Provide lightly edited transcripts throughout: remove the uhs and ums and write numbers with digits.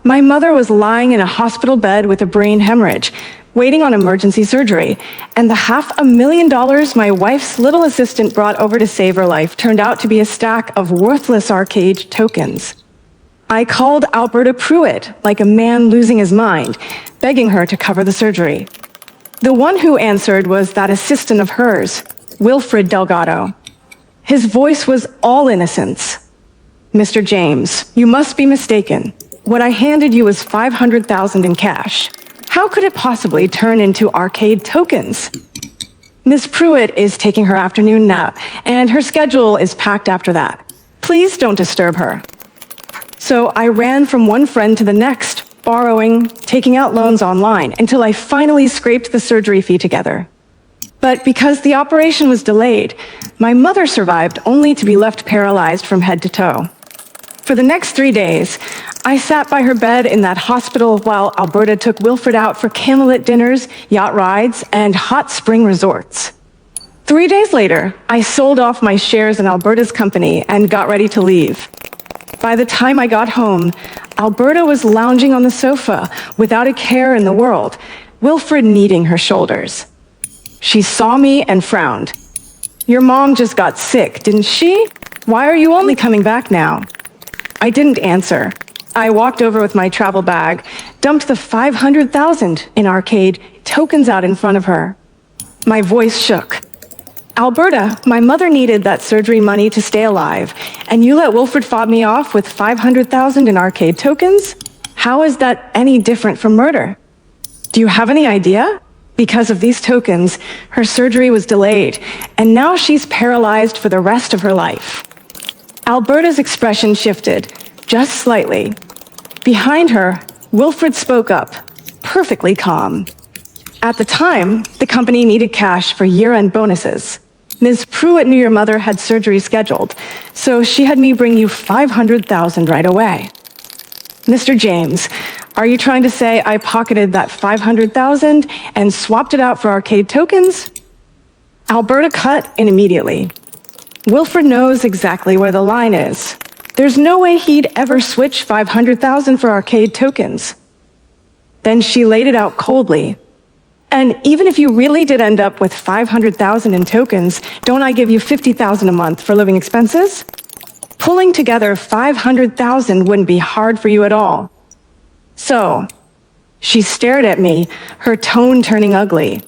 My mother was lying in a hospital bed with a brain hemorrhage, waiting on emergency surgery, and the $500,000 my wife's little assistant brought over to save her life turned out to be a stack of worthless arcade tokens. I called Alberta Pruitt like a man losing his mind, begging her to cover the surgery. The one who answered was that assistant of hers, Wilfred Delgado. His voice was all innocence. "Mr. James, you must be mistaken. What I handed you was $500,000 in cash. How could it possibly turn into arcade tokens?" Miss Pruitt is taking her afternoon nap, and her schedule is packed after that. Please don't disturb her. So I ran from one friend to the next, borrowing, taking out loans online, until I finally scraped the surgery fee together. But because the operation was delayed, my mother survived only to be left paralyzed from head to toe. For the next 3 days, I sat by her bed in that hospital while Alberta took Wilfred out for candlelit dinners, yacht rides, and hot spring resorts. 3 days later, I sold off my shares in Alberta's company and got ready to leave. By the time I got home, Alberta was lounging on the sofa without a care in the world, Wilfred kneading her shoulders. She saw me and frowned. "Your mom just got sick, didn't she? Why are you only coming back now?" I didn't answer. I walked over with my travel bag, dumped the $500,000 in arcade tokens out in front of her. My voice shook. "Alberta, my mother needed that surgery money to stay alive, and you let Wilfred fob me off with $500,000 in arcade tokens? How is that any different from murder? Do you have any idea? Because of these tokens, her surgery was delayed, and now she's paralyzed for the rest of her life." Alberta's expression shifted, just slightly. Behind her, Wilfred spoke up, perfectly calm. "At the time, the company needed cash for year-end bonuses. Ms. Pruitt knew your mother had surgery scheduled, so she had me bring you $500,000 right away." "Mr. James, are you trying to say I pocketed that $500,000 and swapped it out for arcade tokens?" Alberta cut in immediately. "Wilfred knows exactly where the line is. There's no way he'd ever switch $500,000 for arcade tokens." Then she laid it out coldly. "And even if you really did end up with $500,000 in tokens, don't I give you $50,000 a month for living expenses? Pulling together $500,000 wouldn't be hard for you at all." So, she stared at me, her tone turning ugly.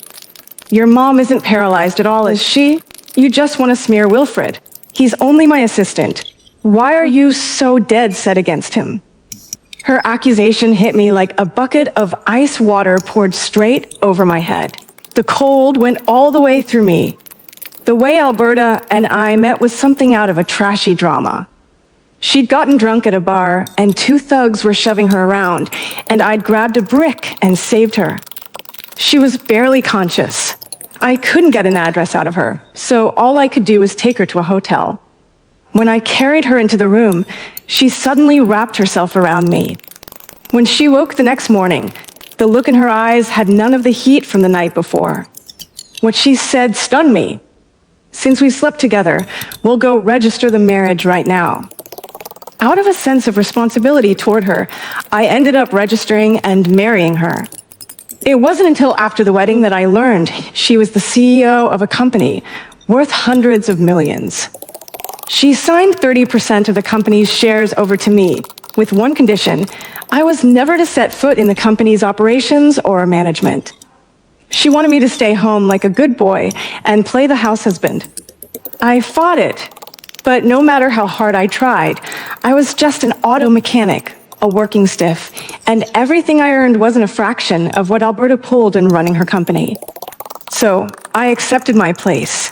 "Your mom isn't paralyzed at all, is she? You just want to smear Wilfred. He's only my assistant. Why are you so dead set against him?" Her accusation hit me like a bucket of ice water poured straight over my head. The cold went all the way through me. The way Alberta and I met was something out of a trashy drama. She'd gotten drunk at a bar, and two thugs were shoving her around, and I'd grabbed a brick and saved her. She was barely conscious. I couldn't get an address out of her, so all I could do was take her to a hotel. When I carried her into the room, she suddenly wrapped herself around me. When she woke the next morning, the look in her eyes had none of the heat from the night before. What she said stunned me. "Since we slept together, we'll go register the marriage right now." Out of a sense of responsibility toward her, I ended up registering and marrying her. It wasn't until after the wedding that I learned she was the CEO of a company worth hundreds of millions. She signed 30% of the company's shares over to me, with one condition: I was never to set foot in the company's operations or management. She wanted me to stay home like a good boy and play the house husband. I fought it, but no matter how hard I tried, I was just an auto mechanic, a working stiff, and everything I earned wasn't a fraction of what Alberta pulled in running her company. So I accepted my place.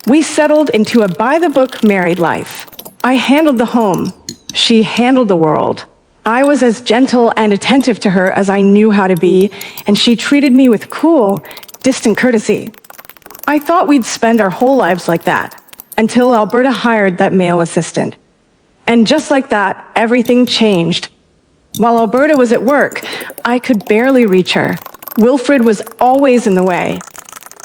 We settled into a by-the-book married life. I handled the home. She handled the world. I was as gentle and attentive to her as I knew how to be, and she treated me with cool, distant courtesy. I thought we'd spend our whole lives like that, until Alberta hired that male assistant. And just like that, everything changed. While Alberta was at work, I could barely reach her. Wilfred was always in the way.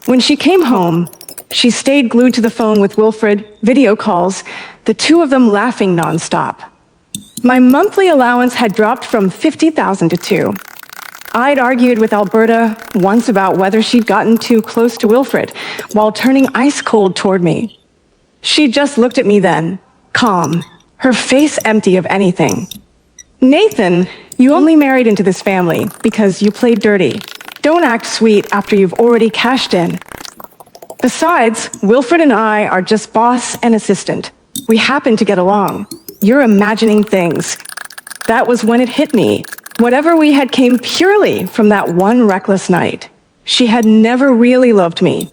When she came home, she stayed glued to the phone with Wilfred, video calls, the two of them laughing nonstop. My monthly allowance had dropped from $50,000 to $2. I'd argued with Alberta once about whether she'd gotten too close to Wilfred while turning ice cold toward me. She just looked at me then, calm, her face empty of anything. Nathan, you only married into this family because you played dirty. Don't act sweet after you've already cashed in. Besides, Wilfred and I are just boss and assistant. We happen to get along. You're imagining things. That was when it hit me. Whatever we had came purely from that one reckless night. She had never really loved me.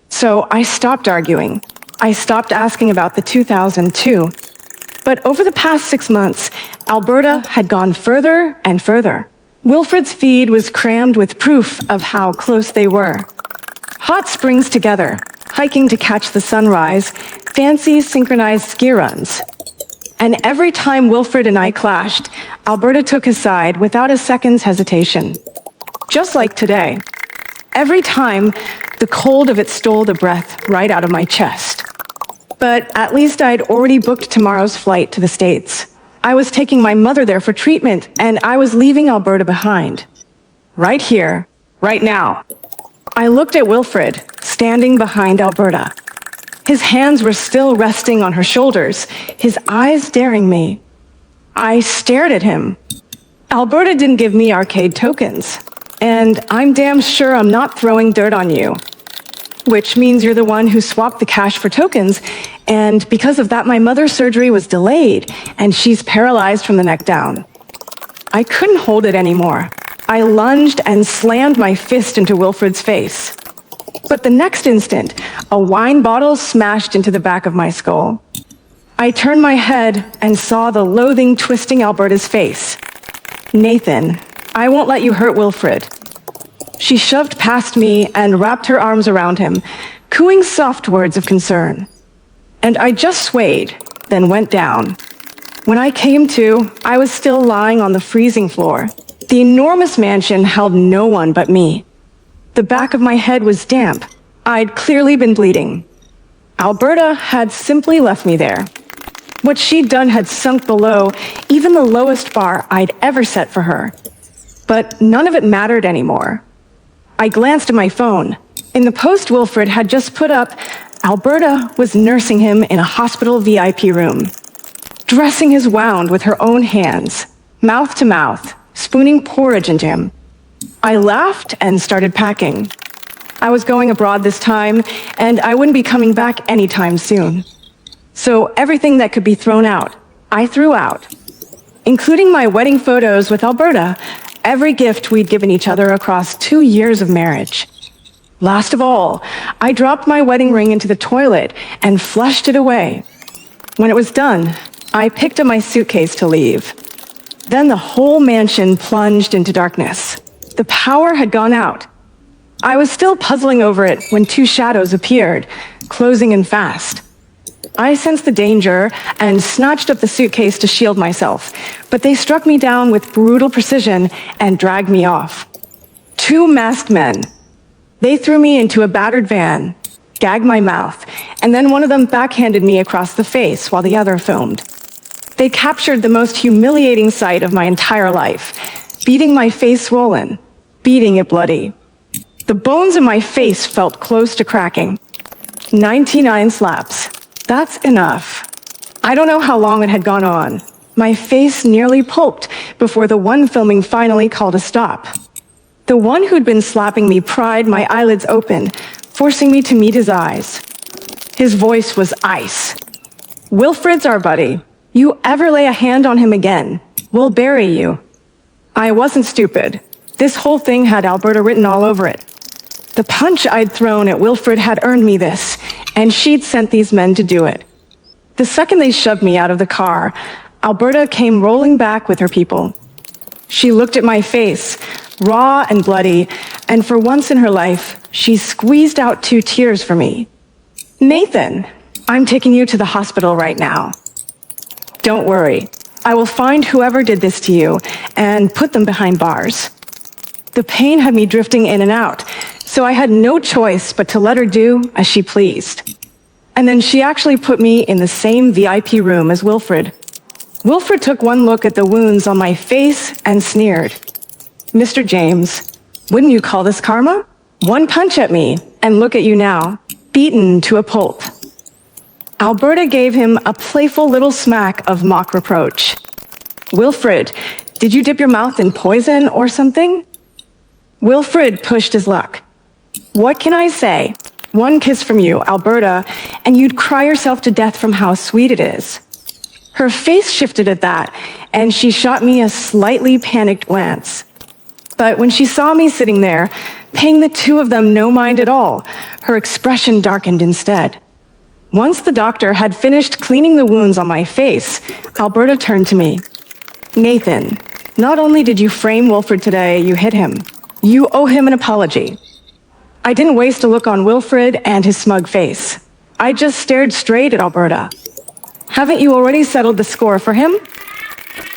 So I stopped arguing. I stopped asking about the 2002. But over the past 6 months, Alberta had gone further and further. Wilfred's feed was crammed with proof of how close they were. Hot springs together, hiking to catch the sunrise, fancy synchronized ski runs. And every time Wilfred and I clashed, Alberta took his side without a second's hesitation. Just like today. Every time, the cold of it stole the breath right out of my chest. But at least I'd already booked tomorrow's flight to the States. I was taking my mother there for treatment, and I was leaving Alberta behind. Right here, right now. I looked at Wilfred, standing behind Alberta. His hands were still resting on her shoulders, his eyes staring me. I stared at him. Alberta didn't give me arcade tokens, and I'm damn sure I'm not throwing dirt on you. Which means you're the one who swapped the cash for tokens, and because of that, my mother's surgery was delayed, and she's paralyzed from the neck down. I couldn't hold it anymore. I lunged and slammed my fist into Wilfred's face. But the next instant, a wine bottle smashed into the back of my skull. I turned my head and saw the loathing twisting Alberta's face. Nathan, I won't let you hurt Wilfred. She shoved past me and wrapped her arms around him, cooing soft words of concern. And I just swayed, then went down. When I came to, I was still lying on the freezing floor. The enormous mansion held no one but me. The back of my head was damp. I'd clearly been bleeding. Alberta had simply left me there. What she'd done had sunk below even the lowest bar I'd ever set for her. But none of it mattered anymore. I glanced at my phone. In the post Wilfred had just put up, Alberta was nursing him in a hospital VIP room, dressing his wound with her own hands, mouth to mouth, spooning porridge into him. I laughed and started packing. I was going abroad this time, and I wouldn't be coming back anytime soon. So everything that could be thrown out, I threw out, including my wedding photos with Alberta, every gift we'd given each other across 2 years of marriage. Last of all, I dropped my wedding ring into the toilet and flushed it away. When it was done, I picked up my suitcase to leave. Then the whole mansion plunged into darkness. The power had gone out. I was still puzzling over it when 2 shadows appeared, closing in fast. I sensed the danger and snatched up the suitcase to shield myself, but they struck me down with brutal precision and dragged me off. 2 masked men. They threw me into a battered van, gagged my mouth, and then one of them backhanded me across the face while the other filmed. They captured the most humiliating sight of my entire life, beating my face swollen, beating it bloody. The bones in my face felt close to cracking. 99 slaps. That's enough. I don't know how long it had gone on. My face nearly pulped before the one filming finally called a stop. The one who'd been slapping me pried my eyelids open, forcing me to meet his eyes. His voice was ice. Wilfred's our buddy. You ever lay a hand on him again, we'll bury you. I wasn't stupid. This whole thing had Alberta written all over it. The punch I'd thrown at Wilfred had earned me this, and she'd sent these men to do it. The second they shoved me out of the car, Alberta came rolling back with her people. She looked at my face, raw and bloody, and for once in her life, she squeezed out 2 tears for me. Nathan, I'm taking you to the hospital right now. Don't worry, I will find whoever did this to you and put them behind bars. The pain had me drifting in and out, so I had no choice but to let her do as she pleased. And then she actually put me in the same VIP room as Wilfred. Wilfred took one look at the wounds on my face and sneered. Mr. James, wouldn't you call this karma? One punch at me, and look at you now, beaten to a pulp. Alberta gave him a playful little smack of mock reproach. Wilfred, did you dip your mouth in poison or something? Wilfred pushed his luck. What can I say? One kiss from you, Alberta, and you'd cry yourself to death from how sweet it is. Her face shifted at that, and she shot me a slightly panicked glance. But when she saw me sitting there, paying the two of them no mind at all, her expression darkened instead. Once the doctor had finished cleaning the wounds on my face, Alberta turned to me. Nathan, not only did you frame Wilfred today, you hit him. You owe him an apology. I didn't waste a look on Wilfred and his smug face. I just stared straight at Alberta. Haven't you already settled the score for him?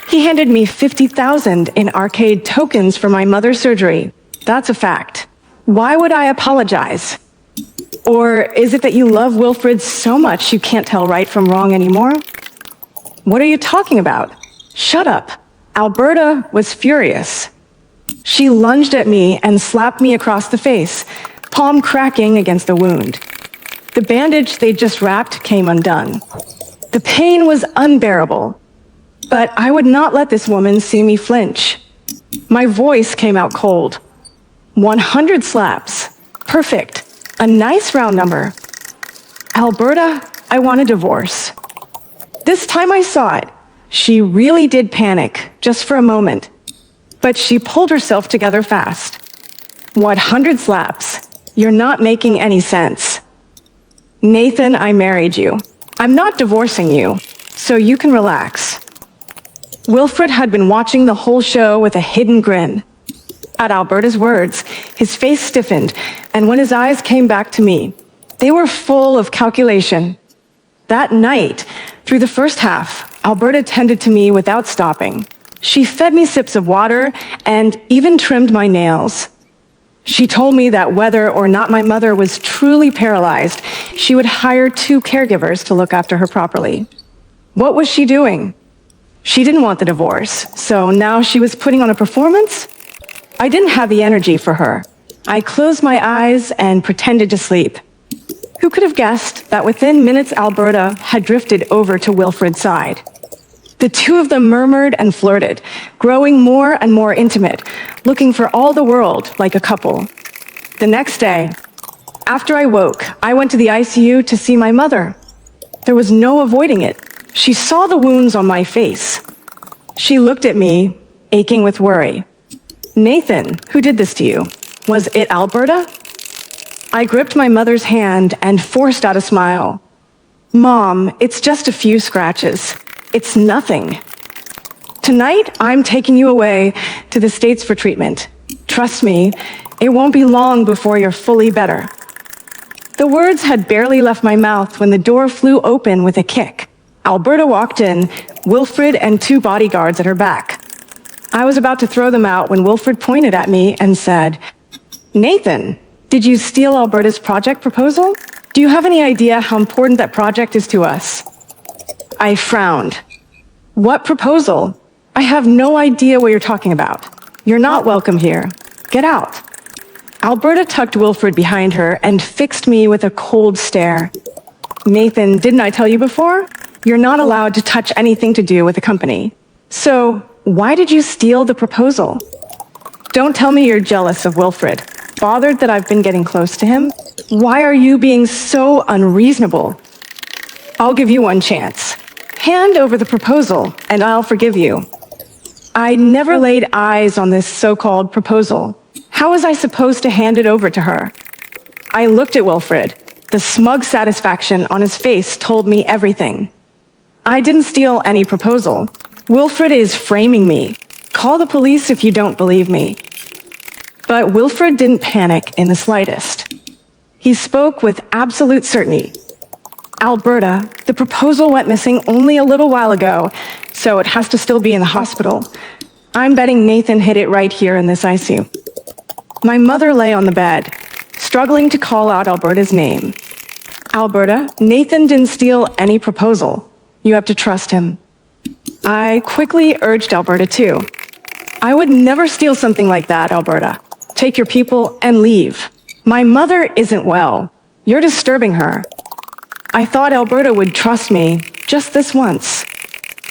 He handed me 50,000 in arcade tokens for my mother's surgery. That's a fact. Why would I apologize? Or is it that you love Wilfred so much you can't tell right from wrong anymore? What are you talking about? Shut up. Alberta was furious. She lunged at me and slapped me across the face, palm cracking against the wound. The bandage they just wrapped came undone. The pain was unbearable, but I would not let this woman see me flinch. My voice came out cold. 100 slaps. Perfect. A nice round number. Alberta, I want a divorce. This time I saw it. She really did panic, just for a moment. But she pulled herself together fast. 100 slaps. You're not making any sense. Nathan, I married you. I'm not divorcing you, so you can relax. Wilfred had been watching the whole show with a hidden grin. At Alberta's words, his face stiffened, and when his eyes came back to me, they were full of calculation. That night, through the first half, Alberta tended to me without stopping. She fed me sips of water and even trimmed my nails. She told me that whether or not my mother was truly paralyzed, she would hire 2 caregivers to look after her properly. What was she doing? She didn't want the divorce, so now she was putting on a performance? I didn't have the energy for her. I closed my eyes and pretended to sleep. Who could have guessed that within minutes Alberta had drifted over to Wilfred's side? The two of them murmured and flirted, growing more and more intimate, looking for all the world like a couple. The next day, after I woke, I went to the ICU to see my mother. There was no avoiding it. She saw the wounds on my face. She looked at me, aching with worry. Nathan, who did this to you? Was it Alberta? I gripped my mother's hand and forced out a smile. Mom, it's just a few scratches. It's nothing. Tonight, I'm taking you away to the States for treatment. Trust me, it won't be long before you're fully better. The words had barely left my mouth when the door flew open with a kick. Alberta walked in, Wilfred and 2 bodyguards at her back. I was about to throw them out when Wilfred pointed at me and said, Nathan, did you steal Alberta's project proposal? Do you have any idea how important that project is to us? I frowned. What proposal? I have no idea what you're talking about. You're not welcome here. Get out. Alberta tucked Wilfred behind her and fixed me with a cold stare. Nathan, didn't I tell you before? You're not allowed to touch anything to do with the company. So, why did you steal the proposal? Don't tell me you're jealous of Wilfred. Bothered that I've been getting close to him? Why are you being so unreasonable? I'll give you one chance. Hand over the proposal, and I'll forgive you. I never laid eyes on this so-called proposal. How was I supposed to hand it over to her? I looked at Wilfred. The smug satisfaction on his face told me everything. I didn't steal any proposal. Wilfred is framing me. Call the police if you don't believe me. But Wilfred didn't panic in the slightest. He spoke with absolute certainty. Alberta, the proposal went missing only a little while ago, so it has to still be in the hospital. I'm betting Nathan hid it right here in this ICU. My mother lay on the bed, struggling to call out Alberta's name. Alberta, Nathan didn't steal any proposal. You have to trust him. I quickly urged Alberta too. I would never steal something like that, Alberta. Take your people and leave. My mother isn't well. You're disturbing her. I thought Alberta would trust me just this once.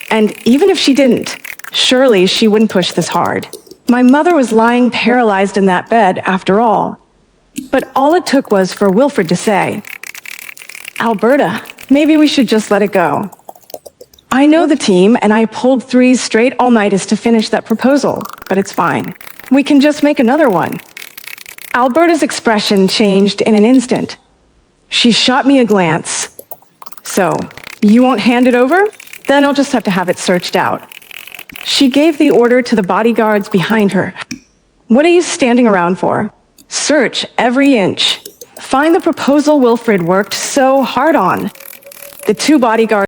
And even if she didn't, surely she wouldn't push this hard. My mother was lying paralyzed in that bed after all. But all it took was for Wilfred to say, Alberta, maybe we should just let it go. I know the team, and I pulled 3 straight all-nighters to finish that proposal, but it's fine. We can just make another one. Alberta's expression changed in an instant. She shot me a glance. So, you won't hand it over? Then I'll just have to have it searched out. She gave the order to the bodyguards behind her. What are you standing around for? Search every inch. Find the proposal Wilfred worked so hard on. The 2 bodyguards